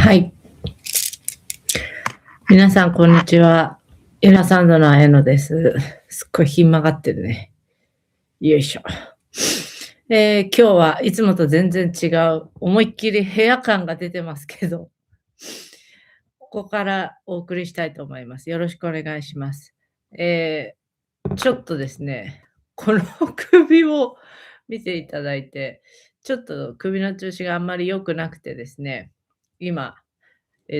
はい。皆さん、こんにちは。エラサンドのあやのです。すっごいひん曲がってるね。よいしょ。今日はいつもと全然違う、思いっきり部屋感が出てますけど、ここからお送りしたいと思います。よろしくお願いします。ちょっとですね、この首を見ていただいて、ちょっと首の調子があんまり良くなくてですね、今、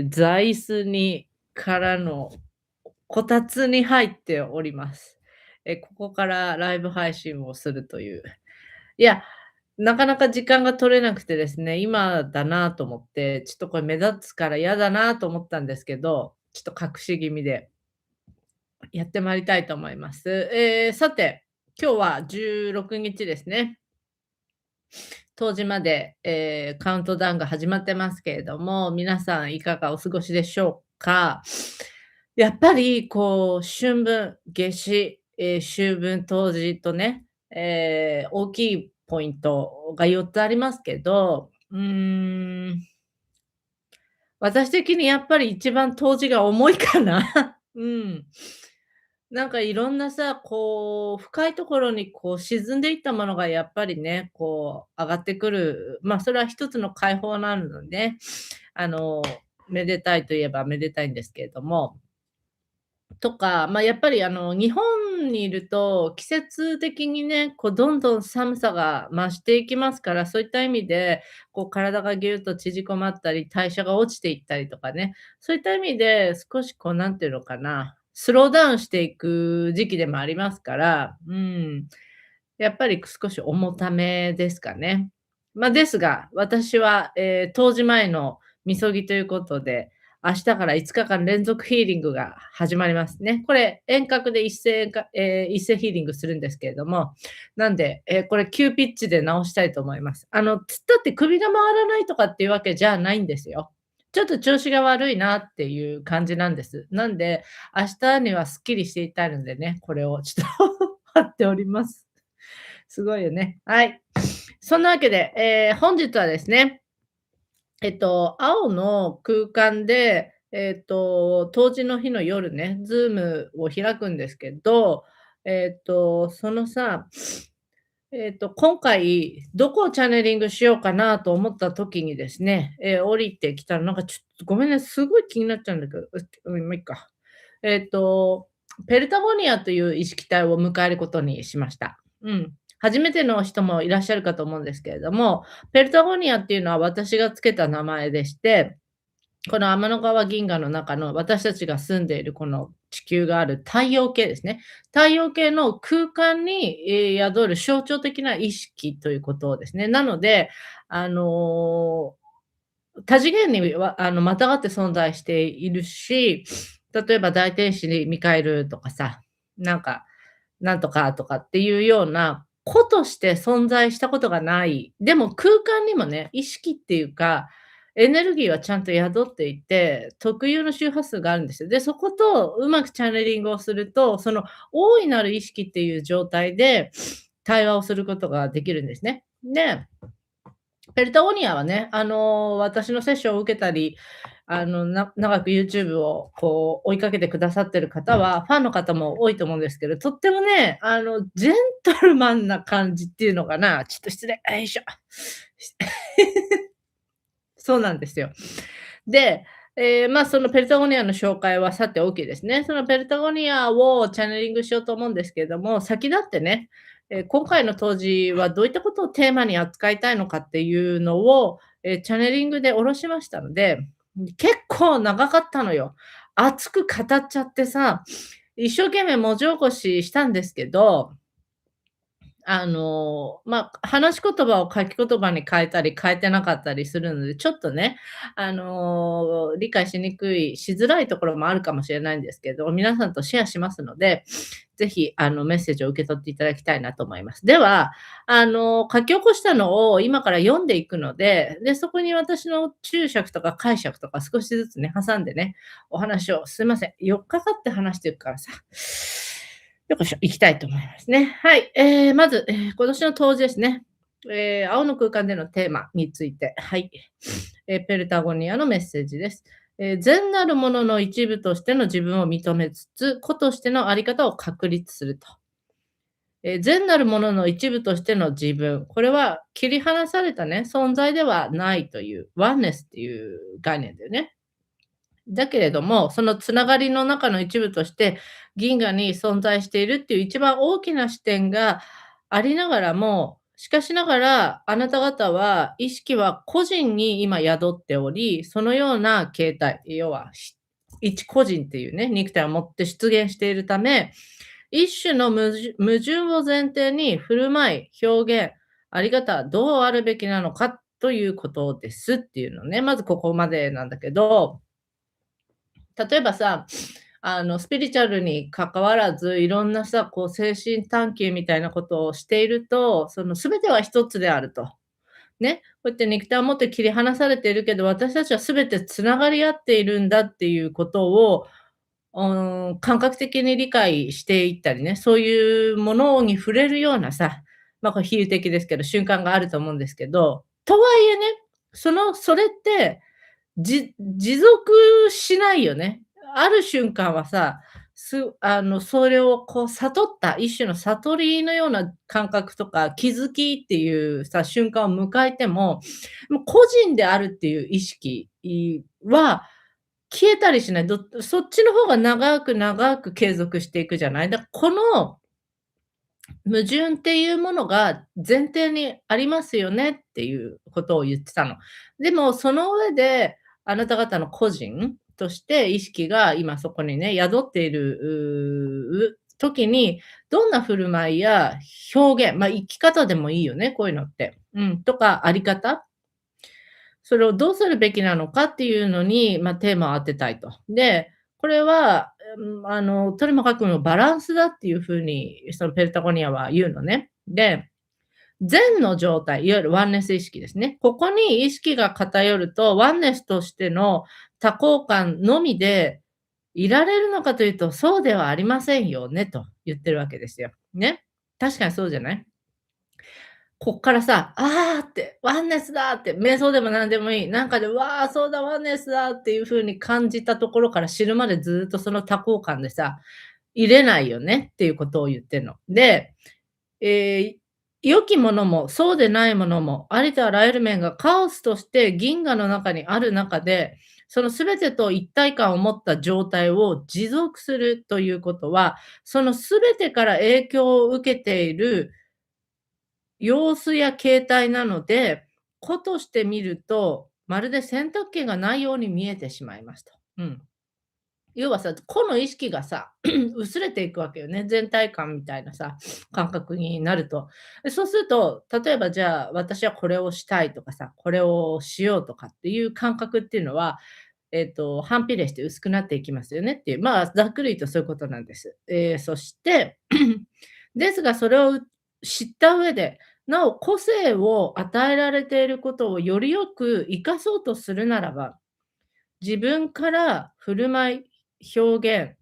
座椅子にからのこたつに入っております。ここからライブ配信をするという。いや、なかなか時間が取れなくてですね、今だなと思って、ちょっとこれ目立つから嫌だなと思ったんですけど、ちょっと隠し気味でやってまいりたいと思います。さて、今日は16日ですね。冬至まで、カウントダウンが始まってますけれども、皆さんいかがお過ごしでしょうか？やっぱりこう春分、夏至、秋分、冬至とね、大きいポイントが4つありますけど、私的にやっぱり一番冬至が重いかな。うん。なんかいろんなさ、こう、深いところにこう沈んでいったものがやっぱりね、こう上がってくる。ま、それは一つの解放なのでね、あの、めでたいといえばめでたいんですけれども、とか、ま、やっぱり日本にいると、季節的にね、こうどんどん寒さが増していきますから、そういった意味で、こう体がぎゅっと縮こまったり、代謝が落ちていったりとかね、そういった意味で少しこうなんていうのかな、スローダウンしていく時期でもありますから、やっぱり少し重ためですかね。ま、ですが、私は、冬至前のみそぎということで、明日から5日間連続ヒーリングが始まりますね。これ、遠隔で一斉ヒーリングするんですけれども、なんで、これ急ピッチで直したいと思います。つったって首が回らないとかっていうわけじゃないんですよ。ちょっと調子が悪いなっていう感じなんです。なんで、明日にはすっきりしていたいのでね、これをちょっと貼っております。すごいよね。はい。そんなわけで、本日はですね、青の空間で、冬至の日の夜ね、Zoom を開くんですけど、そのさ、今回どこをチャネリングしようかなと思った時にですね、降りてきたら、なんかちょっとごめんね、すごい気になっちゃうんだけど、まあいっか。えっと、ペルタゴニアという意識体を迎えることにしました。うん。初めての人もいらっしゃるかと思うんですけれども、ペルタゴニアっていうのは私がつけた名前でして、この天の川銀河の中の私たちが住んでいるこの地球がある太陽系ですね。太陽系の空間に、宿る象徴的な意識ということですね。なので、あの、多次元にはまたがって存在しているし、例えば大天使にミカエルとかさ、なんか、なんとかとかっていうような、個として存在したことがない、でも空間にもね、意識っていうか、エネルギーはちゃんと宿っていて、特有の周波数があるんですよ。で、そことうまくチャネリングをすると、その大いなる意識っていう状態で対話をすることができるんですね。で、ペルタゴニアはね、私のセッションを受けたり、長く YouTube をこう追いかけてくださってる方は、ファンの方も多いと思うんですけど、とってもね、ジェントルマンな感じっていうのかな、ちょっと失礼、よいしょ。そうなんですよ。で、ま、そのペルタゴニアの紹介はさておきですね、そのペルタゴニアをチャネリングしようと思うんですけれども、先立ってね、今回の当時はどういったことをテーマに扱いたいのかっていうのを、チャネリングで下ろしましたので、結構長かったのよ。熱く語っちゃってさ、一生懸命文字起こししたんですけど、まあ、話し言葉を書き言葉に変えたり変えてなかったりするので、ちょっとね、理解しにくい、しづらいところもあるかもしれないんですけど、皆さんとシェアしますので、ぜひ、メッセージを受け取っていただきたいなと思います。では、書き起こしたのを今から読んでいくので、で、そこに私の注釈とか解釈とか少しずつね、挟んでね、お話を、すいません、4日かかって話してるからさ、よいしょ、行きたいと思いますね。はい。まず、今年の冬至ですね。青の空間でのテーマについて。はい。ペルタゴニアのメッセージです。善なるものの一部としての自分を認めつつ、個としてのあり方を確立すると。善なるものの一部としての自分、これは切り離されたね、存在ではないという、ワンネスっていう概念だよね。だけれども、そのつながりの中の一部として、銀河に存在しているっていう一番大きな視点がありながらも、しかしながら、あなた方は意識は個人に今宿っており、そのような形態、要は、一個人っていうね、肉体を持って出現しているため、一種の矛盾を前提に振る舞い、表現、あり方、どうあるべきなのかということですっていうのね。まずここまでなんだけど、例えばさ、スピリチュアルに関わらず、いろんなさ、こう精神探求みたいなことをしていると、その全ては一つであると。ね、こうやって肉体を持って切り離されているけど、私たちは全てつながり合っているんだっていうことを、感覚的に理解していったりね、そういうものに触れるようなさ、これ比喩的ですけど、瞬間があると思うんですけど、とはいえね、それって持続しないよね。ある瞬間はさ、それをこう悟った一種の悟りのような感覚とか、気づきっていうさ、瞬間を迎えても、もう個人であるっていう意識は消えたりしない。そっちの方が長く長く継続していくじゃない。だからこの矛盾っていうものが前提にありますよねっていうことを言ってたの。でも、その上で、あなた方の個人として意識が今そこにね、宿っている時に、どんな振る舞いや表現、生き方でもいいよね、こういうのって。とか、あり方、それをどうするべきなのかっていうのに、テーマを当てたいと。で、これは、とにもかくもバランスだっていう風に、そのペルタゴニアは言うのね。で、善の状態、いわゆるワンネス意識ですね。ここに意識が偏ると、ワンネスとしての多幸感のみでいられるのかというと、そうではありませんよねと言ってるわけですよ。ね。確かにそうじゃない？こっからさ、ああって、ワンネスだって、瞑想でも何でもいい。なんかで、わあ、そうだ、ワンネスだっていう風に感じたところから知るまでずっとその多幸感でさ、いれないよねっていうことを言ってんの。で、ええ、良きものもそうでないものも、ありとあらゆる面がカオスとして銀河の中にある中で、その全てと一体感を持った状態を持続するということは、その全てから影響を受けている様子や形態なので、個として見ると、まるで選択権がないように見えてしまいますと。要はさ、個の意識がさ、薄れていくわけよね。全体感みたいなさ、感覚になると。で、そうすると、例えばじゃあ、私はこれをしたいとかさ、これをしようとかっていう感覚っていうのは、反比例して薄くなっていきますよねっていう、ざっくり言うとそういうことなんです。そしてですがそれを知った上で、なお個性を与えられていることをよりよく活かそうとするならば、自分から振る舞い、表現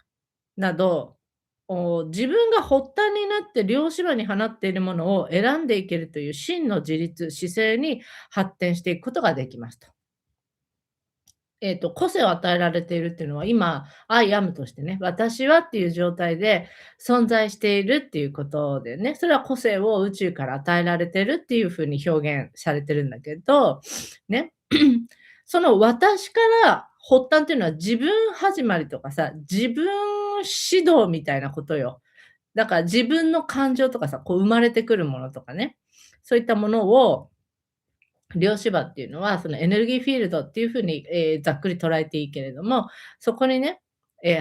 など、自分が発端になって両芝に放っているものを選んでいけるという真の自立、姿勢に発展していくことができますと。個性を与えられているっていうのは、今、I am としてね、私はっていう状態で存在しているっていうことでね、それは個性を宇宙から与えられてるっていう風に表現されてるんだけど、ね。その私から発端っていうのは自分始まりとかさ、自分指導みたいなことよ。だから自分の感情とかさ、こう生まれてくるものとかね、そういったものを量子場っていうのは、そのエネルギーフィールドっていう風に、ざっくり捉えていいけれども、そこにね、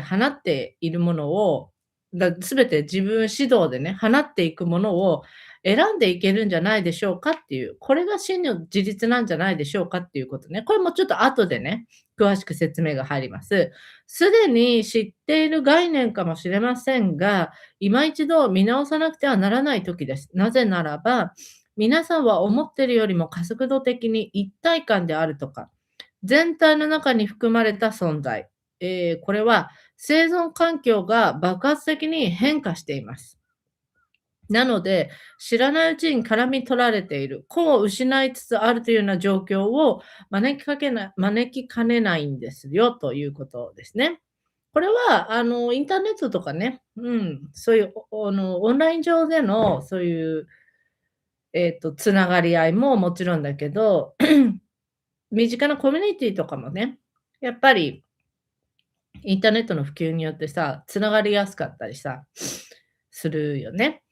放っているものを、全て自分主導でね、放っていくものを選んでいけるんじゃないでしょうかっていう、これが真の自立なんじゃないでしょうかっていうことね。これもちょっと後でね、詳しく説明が入ります。すでに知っている概念かもしれませんが、今一度見直さなくてはならない時です。なぜならば、皆さんは思っているよりも加速度的に一体感であるとか、全体の中に含まれた存在。これは生存環境が爆発的に変化しています。なので、知らないうちに絡み取られている、個を失いつつあるというような状況を招きかねないんですよということですね。これはインターネットとかね、そういう、オンライン上でのそういう、つながり合いももちろんだけど、身近なコミュニティとかもね、やっぱりインターネットの普及によってさ、つながりやすかったりさ、するよね。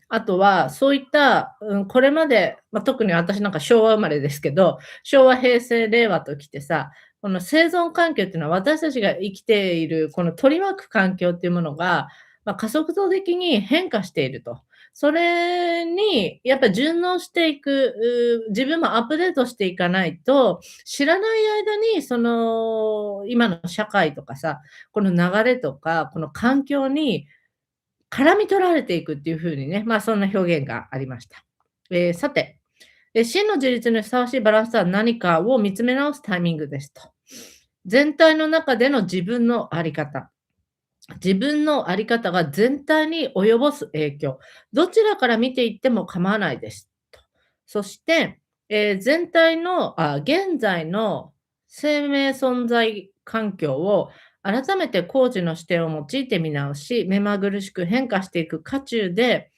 あとは、そういった、これまで、特に私なんか昭和生まれですけど、昭和、平成、令和ときてさ、この生存環境っていうのは私たちが生きているこの取り巻く環境っていうものが、加速度的に変化していると。それにやっぱ順応していく、自分もアップデートしていかないと、知らない間にその、今の社会とかさ、この流れとか、この環境に絡み取られていくっていう風にね、そんな表現がありました。さて、真の自立にふさわしいバランスは何かを見つめ直すタイミングですと。全体の中での自分のあり方。自分のあり方が全体に及ぼす影響。どちらから見ていっても構わないですと。そして、全体の現在の生命存在環境を改めて工事の視点を用いて見直し、目まぐるしく変化していく渦中で、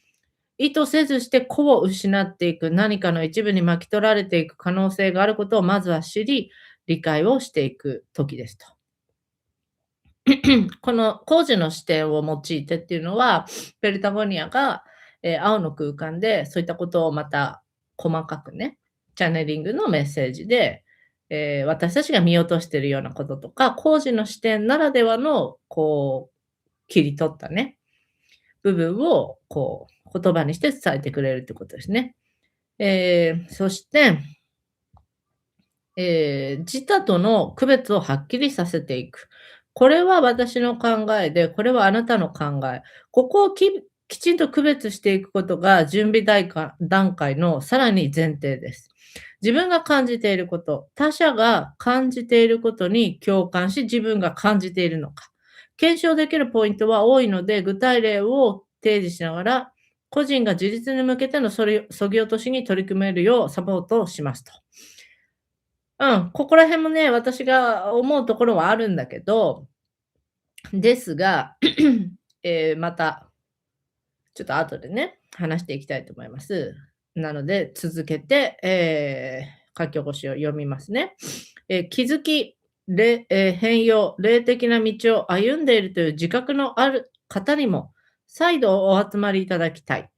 意図せずして個を失っていく、何かの一部に巻き取られていく可能性があることをまずは知り、理解をしていく時ですと。この工事の視点を用いてっていうのは、ペルタゴニアが、青の空間でそういったことをまた細かくね、チャネリングのメッセージで、私たちが見落としているようなこととか、工事の視点ならではのこう、切り取ったね、部分をこう言葉にして伝えてくれるってことですね。そして、自他との区別をはっきりさせていく。これは私の考えで、これはあなたの考え。ここをきちんと区別していくことが準備段階のさらに前提です。自分が感じていること、他者が感じていることに共感し、自分が感じているのか。検証できるポイントは多いので、具体例を提示しながら、個人が自立に向けてのそぎ落としに取り組めるようサポートをしますと。ここら辺もね、私が思うところはあるんだけど、ですが、また、ちょっと後でね、話していきたいと思います。なので、続けて、書き起こしを読みますね。気づき、変容、霊的な道を歩んでいるという自覚のある方にも、再度お集まりいただきたい。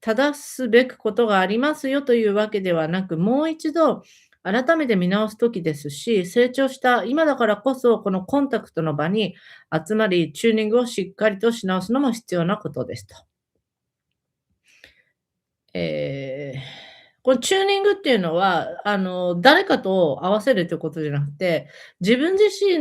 正すべくことがありますよというわけではなく、もう一度改めて見直す時ですし、成長した今だからこそ、このコンタクトの場に集まり、チューニングをしっかりとし直すのも必要なことですと。えーこのチューニングっていうのは、誰かと合わせるということじゃなくて、自分自身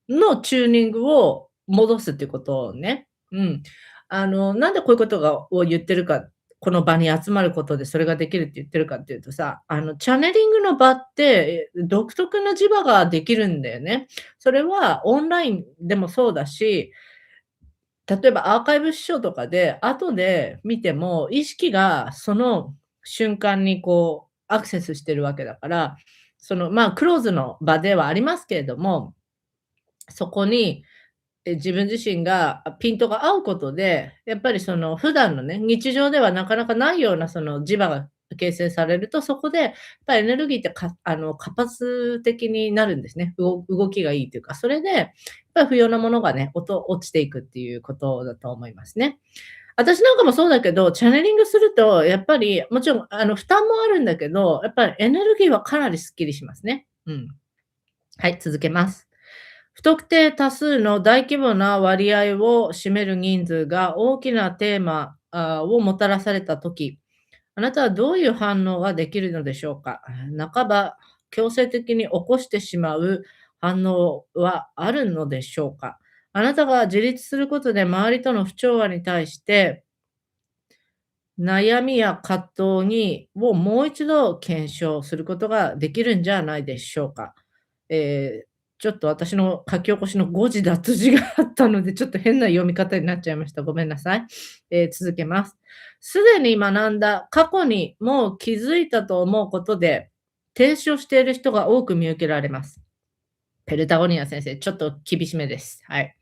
のチューニングを戻すっていうことをね。なんでこういうことを言ってるか、この場に集まることでそれができるって言ってるかっていうとさ、チャネリングの場って、独特な磁場ができるんだよね。それはオンラインでもそうだし、例えばアーカイブ視聴とかで、後で見ても、意識がその瞬間にこうアクセスしてるわけだから、クローズの場ではありますけれども、そこに、自分自身がピントが合うことで、やっぱりその普段のね、日常ではなかなかないようなその磁場が形成されると、そこでやっぱりエネルギーって活発的になるんですね。動きがいいというか、それで、やっぱり不要なものがね、落ちていくっていうことだと思いますね。私なんかもそうだけど、チャネリングするとやっぱり、もちろん負担もあるんだけど、やっぱりエネルギーはかなりすっきりしますね。はい、続けます。不特定多数の大規模な割合を占める人数が大きなテーマをもたらされたとき、あなたはどういう反応ができるのでしょうか。半ば強制的に起こしてしまう反応はあるのでしょうか。あなたが自立することで周りとの不調和に対して悩みや葛藤をもう一度検証することができるんじゃないでしょうか。えーちょっと私の書き起こしの誤字脱字があったので、ちょっと変な読み方になっちゃいました。ごめんなさい。続けます。すでに学んだ、過去にもう気づいたと思うことで、停止をしている人が多く見受けられます。ペルタゴニア先生、ちょっと厳しめです。はい。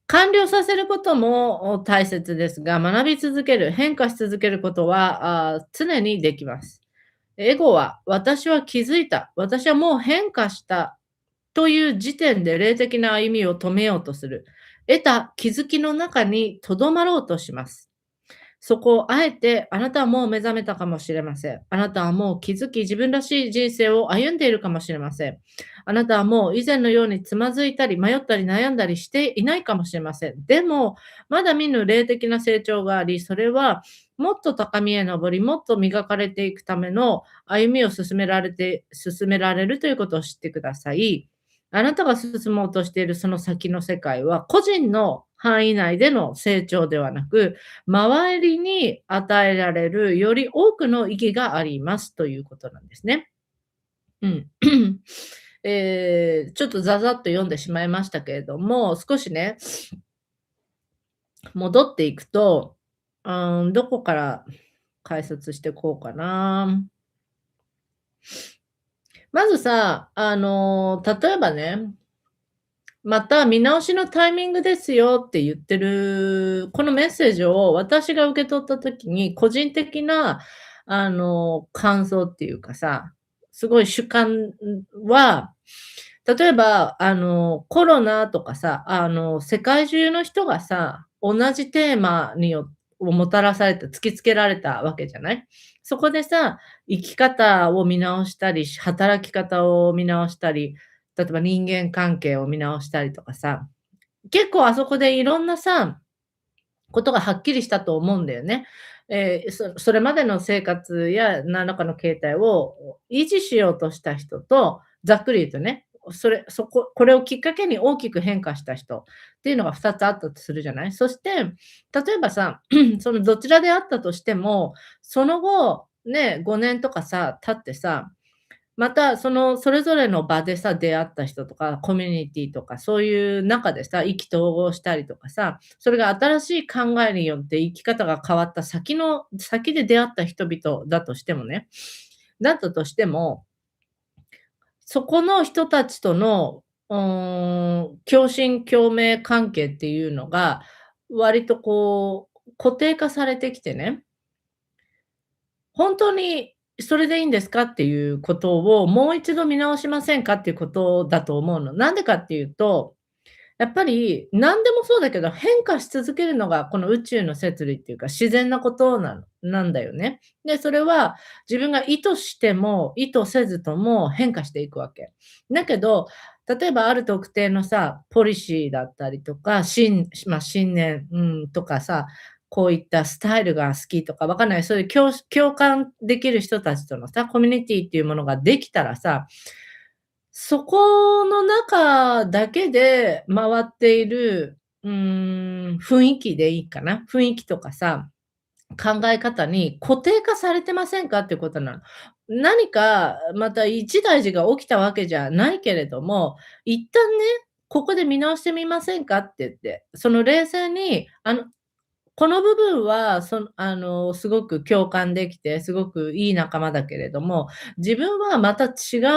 完了させることも大切ですが、学び続ける、変化し続けることは常にできます。エゴは、私は気づいた、私はもう変化したという時点で霊的な歩みを止めようとする。得た気づきの中に留まろうとします。そこをあえて、あなたはもう目覚めたかもしれません。あなたはもう気づき、自分らしい人生を歩んでいるかもしれません。あなたはもう以前のようにつまずいたり、迷ったり悩んだりしていないかもしれません。でも、まだ見ぬ霊的な成長があり、それはもっと高みへ登り、もっと磨かれていくための歩みを進められるということを知ってください。あなたが進もうとしているその先の世界は、個人の範囲内での成長ではなく、周りに与えられるより多くの意義がありますということなんですね。うん。ちょっとざざっと読んでしまいましたけれども、少しね、戻っていくと、どこから解説してこうかな。まずさ、例えばね、また見直しのタイミングですよって言ってる、このメッセージを私が受け取った時に、個人的な、感想っていうかさ、すごい主観は、例えば、コロナとかさ、世界中の人がさ、同じテーマをもたらされた、突きつけられたわけじゃない？そこでさ、生き方を見直したり、働き方を見直したり、例えば人間関係を見直したりとかさ、結構あそこでいろんなさ、ことがはっきりしたと思うんだよね。それまでの生活や何らかの形態を維持しようとした人と、ざっくり言うとね、これをきっかけに大きく変化した人っていうのが2つあったとするじゃない。そして、例えばさ、そのどちらであったとしても、その後、ね、5年とかさ、経ってさ、また、それぞれの場でさ、出会った人とか、コミュニティとか、そういう中でさ、意気投合したりとかさ、それが新しい考えによって生き方が変わった先で出会った人々だとしてもね、だったとしても、そこの人たちとの、共振共鳴関係っていうのが、割とこう、固定化されてきてね、本当にそれでいいんですかっていうことを、もう一度見直しませんかっていうことだと思うの。なんでかっていうと、やっぱり何でもそうだけど、変化し続けるのがこの宇宙の摂理っていうか、自然なことなんだよね。で、それは自分が意図しても、意図せずとも変化していくわけ。だけど、例えばある特定のさ、ポリシーだったりとか、信念、とかさ、こういったスタイルが好きとかわかんない、そういう共感できる人たちとのさ、コミュニティっていうものができたらさ、そこの中だけで回っている、雰囲気でいいかな。雰囲気とかさ、考え方に固定化されてませんかっていうことなの。何かまた一大事が起きたわけじゃないけれども、一旦ね、ここで見直してみませんかって言って、その冷静に、この部分は、すごく共感できて、すごくいい仲間だけれども、自分はまた違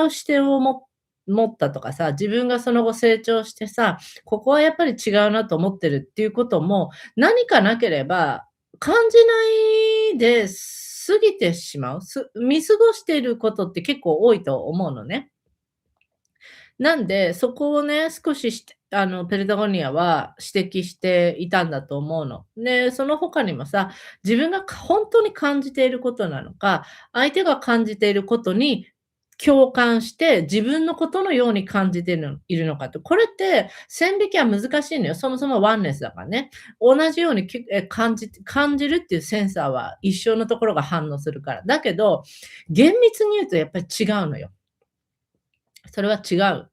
う視点を持ったとかさ、自分がその後成長してさ、ここはやっぱり違うなと思ってるっていうことも、何かなければ感じないで過ぎてしまう、見過ごしていることって結構多いと思うのね。なんで、そこをね、少しペルタゴニアは指摘していたんだと思うの。で、その他にもさ、自分が本当に感じていることなのか、相手が感じていることに共感して、自分のことのように感じているのかって、これって線引きは難しいのよ。そもそもワンネスだからね。同じように感じるっていうセンサーは一緒のところが反応するから。だけど、厳密に言うとやっぱり違うのよ。それは違う。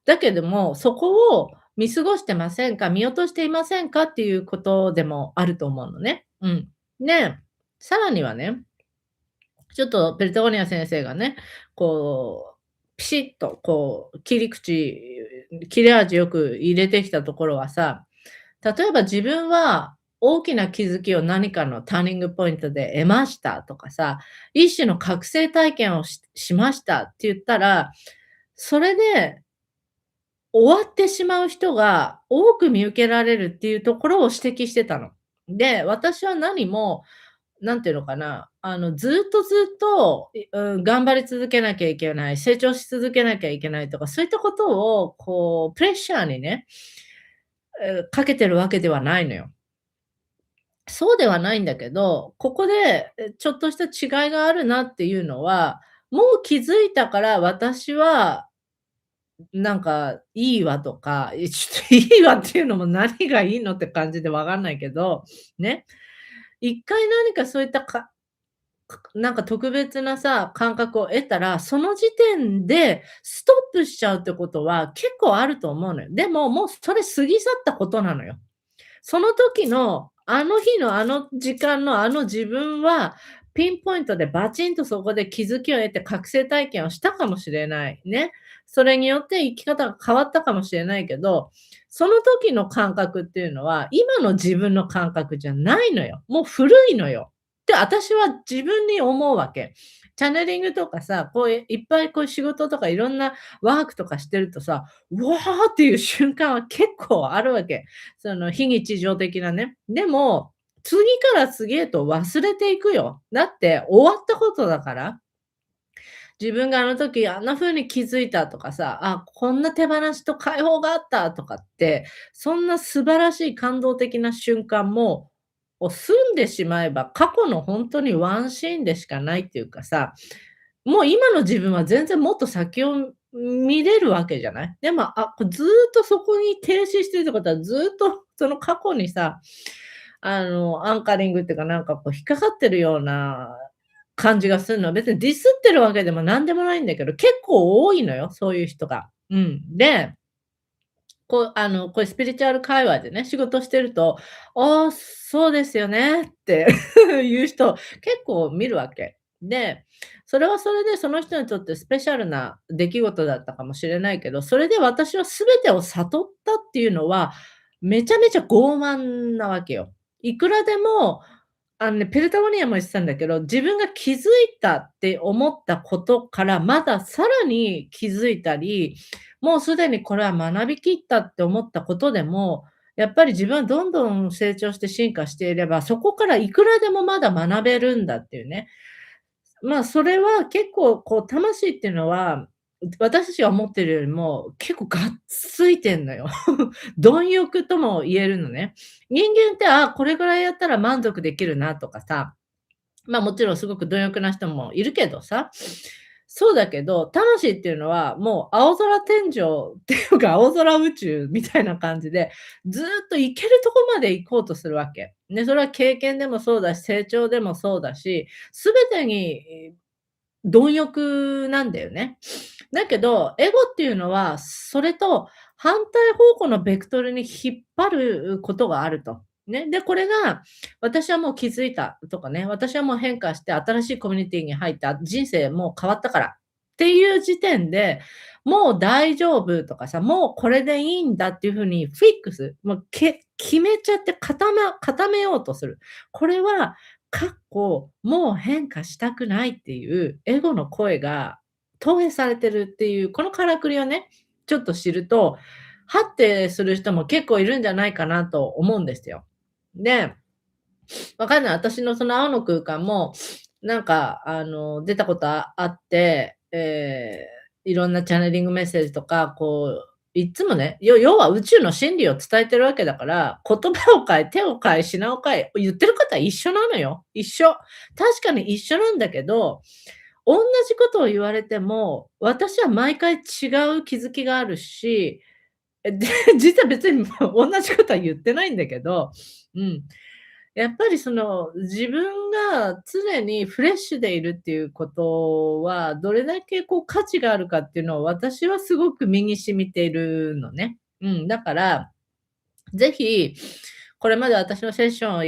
だけども、そこを見過ごしてませんか、見落としていませんかっていうことでもあると思うのね。うん。で、さらにはね、ちょっとペルタゴニア先生がね、こう、ピシッとこう切り口切れ味よく入れてきたところはさ、例えば自分は大きな気づきを何かのターニングポイントで得ましたとかさ、一種の覚醒体験をしましたって言ったら、それで終わってしまう人が多く見受けられるっていうところを指摘してたの。で、私は何も、なんていうのかな、ずっと頑張り続けなきゃいけない、成長し続けなきゃいけないとか、そういったことをこうプレッシャーにね、かけてるわけではないのよ。そうではないんだけど、ここで、ちょっとした違いがあるなっていうのは、もう気づいたから私はなんかいいわとか、ちょっといいわっていうのも何がいいのって感じでわかんないけど、ね。一回何かそういったなんか特別なさ、感覚を得たら、その時点でストップしちゃうってことは結構あると思うのよ。でも、もうそれ過ぎ去ったことなのよ。その時の、あの日のあの時間のあの自分は、ピンポイントでバチンとそこで気づきを得て覚醒体験をしたかもしれない。ね。それによって生き方が変わったかもしれないけど、その時の感覚っていうのは、今の自分の感覚じゃないのよ。もう古いのよ。って私は自分に思うわけ。チャネリングとかさ、こういっぱいこう仕事とかいろんなワークとかしてるとさ、うわーっていう瞬間は結構あるわけ。その非日常的なね。でも、次から次へと忘れていくよ。だって終わったことだから。自分があの時あんな風に気づいたとかさ、あ、こんな手放しと解放があったとかって、そんな素晴らしい感動的な瞬間も、済んでしまえば過去の本当にワンシーンでしかないっていうかさ、もう今の自分は全然もっと先を見れるわけじゃない。でも、ずっとそこに停止してるってことは、ずっとその過去にさ、アンカリングっていうか、なんかこう引っかかってるような感じがするのは、別にディスってるわけでもなんでもないんだけど、結構多いのよ、そういう人が。うん。で、こういうスピリチュアル界隈でね、仕事してると、ああ、そうですよねっていう人、結構見るわけ。で、それはそれでその人にとってスペシャルな出来事だったかもしれないけど、それで私は全てを悟ったっていうのは、めちゃめちゃ傲慢なわけよ。いくらでも、ペルタゴニアも言ってたんだけど、自分が気づいたって思ったことから、まださらに気づいたり、もうすでにこれは学びきったって思ったことでも、やっぱり自分はどんどん成長して進化していれば、そこからいくらでもまだ学べるんだっていうね。それは結構こう魂っていうのは、私たちが思ってるよりも結構がっついてんのよ。貪欲とも言えるのね。人間って、これぐらいやったら満足できるなとかさ、もちろんすごく貪欲な人もいるけどさ、そうだけど、魂っていうのはもう青空天井っていうか、青空宇宙みたいな感じで、ずっと行けるとこまで行こうとするわけ。ね、それは経験でもそうだし、成長でもそうだし、全てに貪欲なんだよね。だけど、エゴっていうのは、それと反対方向のベクトルに引っ張ることがあると。ね。で、これが、私はもう気づいたとかね、私はもう変化して新しいコミュニティに入った、人生もう変わったからっていう時点で、もう大丈夫とかさ、もうこれでいいんだっていう風にフィックス、決めちゃって固めようとする。これはもう変化したくないっていうエゴの声が投影されてるっていう、このからくりをね、ちょっと知ると、はってする人も結構いるんじゃないかなと思うんですよ。で、わかんない。私のその青の空間も、なんか、出たことあって、いろんなチャネリングメッセージとか、こう、いっつもね、要は宇宙の真理を伝えてるわけだから、言葉を変え、手を変え、品を変え、言ってることは一緒なのよ。一緒。確かに一緒なんだけど、おんなじことを言われても、私は毎回違う気づきがあるし、で、実は別にもうおんなじことは言ってないんだけど、うん。やっぱりその、自分が常にフレッシュでいるっていうことは、どれだけこう価値があるかっていうのを私はすごく身に染みているのね。うん、だから、ぜひ、これまで私のセッションを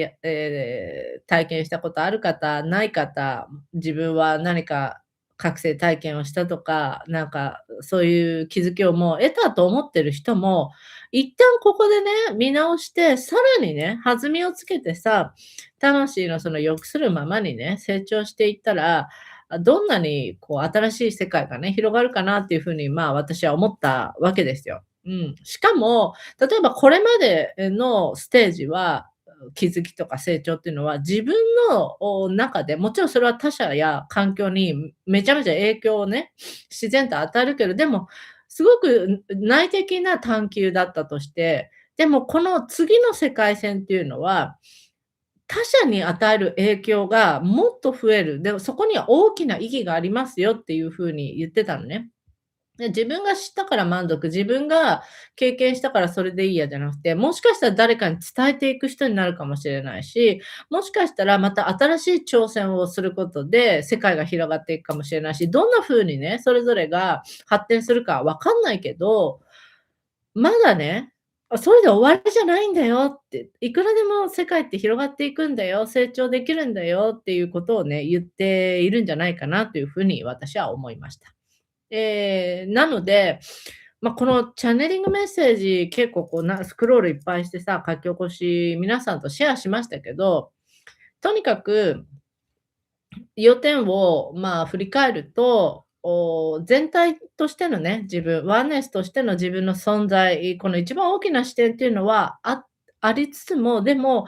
体験したことある方、ない方、自分は何か覚醒体験をしたとか、なんかそういう気づきをもう得たと思ってる人も、一旦ここでね、見直して、さらにね、弾みをつけてさ、魂のその欲するままにね、成長していったら、どんなにこう新しい世界がね、広がるかなっていう風に、まあ、私は思ったわけですよ。うん。しかも、例えばこれまでのステージは、気づきとか成長っていうのは、自分の中で、もちろんそれは他者や環境にめちゃめちゃ影響をね、自然と与えるけど、でも、すごく内的な探求だったとして、でもこの次の世界線っていうのは、他者に与える影響がもっと増える。でもそこには大きな意義がありますよっていう風に言ってたのね。で、自分が知ったから満足、自分が経験したからそれでいいやじゃなくて、もしかしたら誰かに伝えていく人になるかもしれないし、もしかしたらまた新しい挑戦をすることで世界が広がっていくかもしれないし、どんな風にね、それぞれが発展するかわかんないけど、まだね、それで終わりじゃないんだよって、いくらでも世界って広がっていくんだよ、成長できるんだよっていうことをね、言っているんじゃないかなというふうに私は思いました。なので、このチャネリングメッセージ、結構こうスクロールいっぱいしてさ、書き起こし、皆さんとシェアしましたけど、とにかく要点を、振り返ると、全体としてのね、自分、ワンネスとしての自分の存在、この一番大きな視点っていうのは、ありつつも、でも、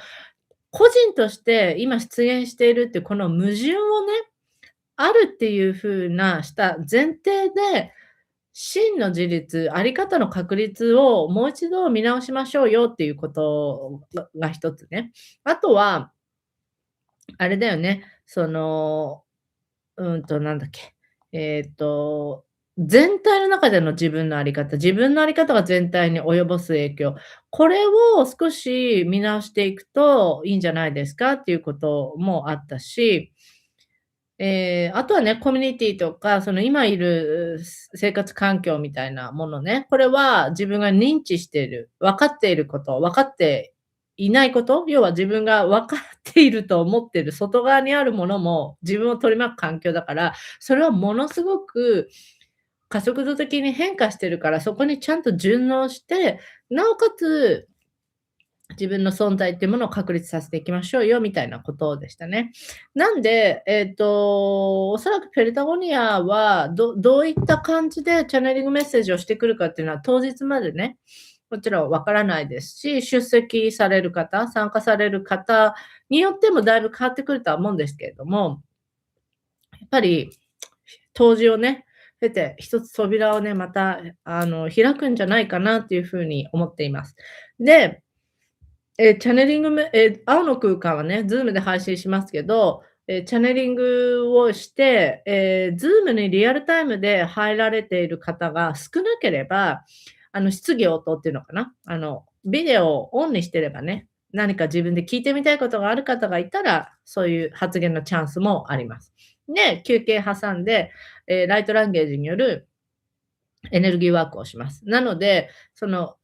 個人として今出現しているっていうこの矛盾をね、あるっていう風なした前提で、真の自立、あり方の確立をもう一度見直しましょうよっていうことが一つね。あとは、あれだよね、なんだっけ、えっと、全体の中での自分のあり方、自分のあり方が全体に及ぼす影響、これを少し見直していくといいんじゃないですかっていうこともあったし、あとはね、コミュニティとか、その今いる生活環境みたいなものね、これは自分が認知している、分かっていること、分かっていないこと、要は自分が分かっていると思っている外側にあるものも自分を取り巻く環境だから、それはものすごく加速度的に変化してるから、そこにちゃんと順応して、なおかつ自分の存在っていうものを確立させていきましょうよみたいなことでしたね。なんで、おそらくペルタゴニアはどういった感じでチャネリングメッセージをしてくるかっていうのは当日までね、もちろんわからないですし、出席される方、参加される方によってもだいぶ変わってくるとは思うんですけれども、やっぱり答辞をね、経て、一つ扉をね、また開くんじゃないかなっていうふうに思っています。で、チャネリング青の空間はね、Zoom で配信しますけど、チャネリングをして、Zoom にリアルタイムで入られている方が少なければ、質疑応答っていうのかな、ビデオをオンにしてればね、何か自分で聞いてみたいことがある方がいたら、そういう発言のチャンスもあります。で、休憩挟んで、ライトランゲージによるエネルギーワークをします。なので、その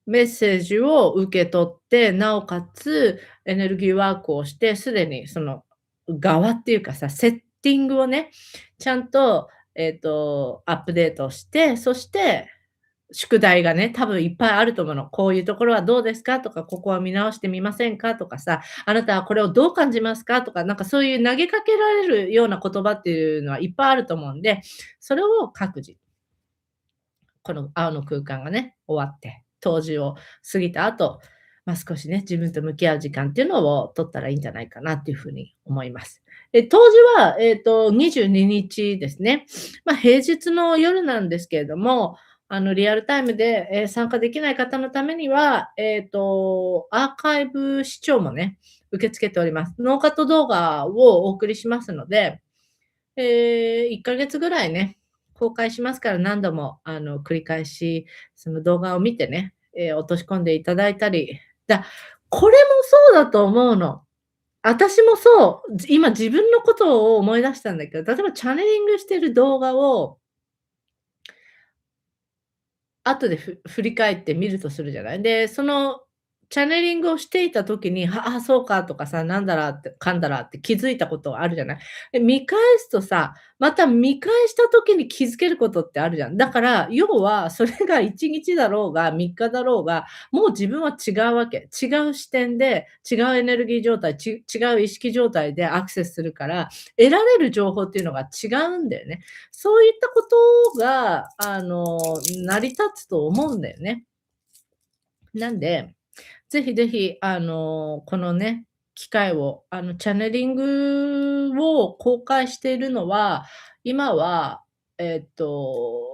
メッセージを受け取って、なおかつエネルギーワークをして、すでにその側っていうかさ、セッティングをね、ちゃんと、アップデートして、そして宿題がね、多分いっぱいあると思うの。こういうところはどうですかとか、ここは見直してみませんかとかさ、あなたはこれをどう感じますかとか、なんかそういう投げかけられるような言葉っていうのはいっぱいあると思うんで、それを各自この青の空間がね、終わって、冬至を過ぎた後、少しね、自分と向き合う時間っていうのを取ったらいいんじゃないかなっていうふうに思います。冬至は、22日ですね。平日の夜なんですけれども、リアルタイムで、参加できない方のためには、アーカイブ視聴もね、受け付けております。ノーカット動画をお送りしますので、1ヶ月ぐらいね、公開しますから何度も繰り返し、その動画を見てね、落とし込んでいただいたり、これもそうだと思うの。私もそう、今自分のことを思い出したんだけど、例えばチャネリングしてる動画を後で振り返ってみるとするじゃない。で、そのチャネリングをしていた時に、そうかとかさ、なんだらって、かんだらって気づいたことあるじゃない。で、見返すとさ、また見返した時に気づけることってあるじゃん。だから、要はそれが1日だろうが3日だろうが、もう自分は違うわけ。違う視点で、違うエネルギー状態、違う意識状態でアクセスするから、得られる情報っていうのが違うんだよね。そういったことが、成り立つと思うんだよね。なんで、ぜひぜひ、このね、機会を、チャネリングを公開しているのは、今は、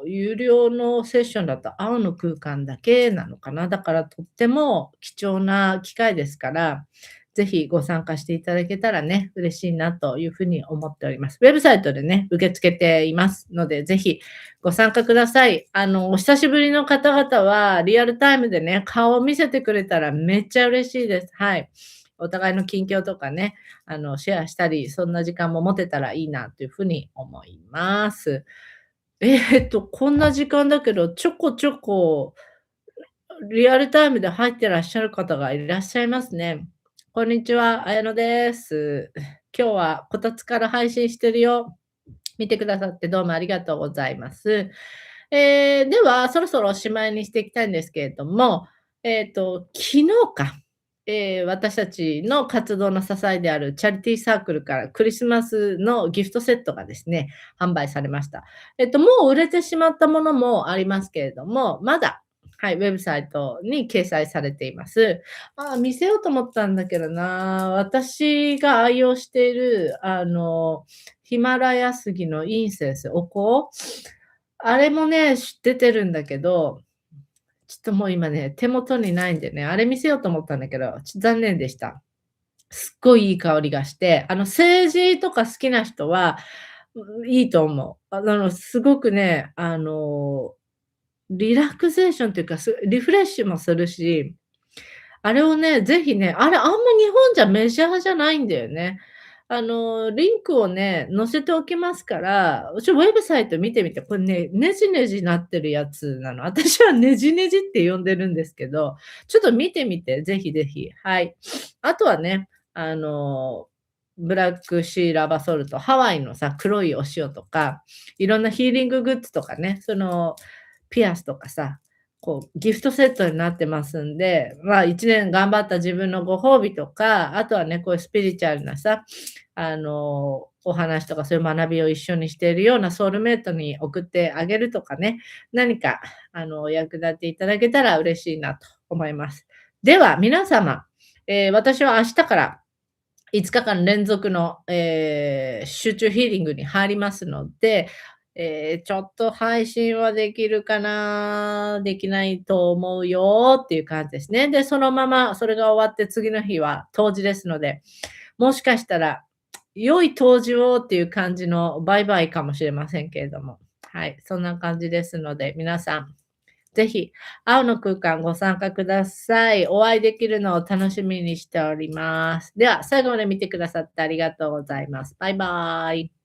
有料のセッションだと青の空間だけなのかな。だからとっても貴重な機会ですから、ぜひご参加していただけたらね、嬉しいなというふうに思っております。ウェブサイトでね、受け付けていますので、ぜひご参加ください。お久しぶりの方々は、リアルタイムでね、顔を見せてくれたらめっちゃ嬉しいです。はい。お互いの近況とかね、シェアしたり、そんな時間も持てたらいいなというふうに思います。こんな時間だけど、ちょこちょこリアルタイムで入ってらっしゃる方がいらっしゃいますね。こんにちは、綾乃です。今日はこたつから配信してるよ。見てくださってどうもありがとうございます。では、そろそろおしまいにしていきたいんですけれども、昨日か、私たちの活動の支えであるチャリティーサークルからクリスマスのギフトセットがですね、販売されました。もう売れてしまったものもありますけれども、まだ、はい、ウェブサイトに掲載されています。見せようと思ったんだけどな、私が愛用している、ヒマラヤ杉のインセンス、お香、あれもね、出てるんだけど、ちょっともう今ね、手元にないんでね、あれ見せようと思ったんだけど、残念でした。すっごいいい香りがして、政治とか好きな人は、いいと思う。すごくね、リラクゼーションっていうか、リフレッシュもするし、あれをね、ぜひね、あれあんま日本じゃメジャーじゃないんだよね。リンクをね、載せておきますから、ウェブサイト見てみて、これね、ねじねじなってるやつなの。私はねじねじって呼んでるんですけど、ちょっと見てみて、ぜひぜひ。はい。あとはね、ブラックシーラバソルト、ハワイのさ、黒いお塩とか、いろんなヒーリンググッズとかね、ピアスとかさ、ギフトセットになってますんで、1年頑張った自分のご褒美とか、あとはね、こういうスピリチュアルなさ、お話とかそういう学びを一緒にしているようなソウルメイトに送ってあげるとかね、何か、役立っていただけたら嬉しいなと思います。では、皆様、私は明日から5日間連続の、集中ヒーリングに入りますので、ちょっと配信はできるかな、できないと思うよっていう感じですね。で、そのままそれが終わって次の日は冬至ですので、もしかしたら良い冬至をっていう感じのバイバイかもしれませんけれども、はい、そんな感じですので、皆さんぜひ、青の空間ご参加ください。お会いできるのを楽しみにしております。では、最後まで見てくださってありがとうございます。バイバーイ。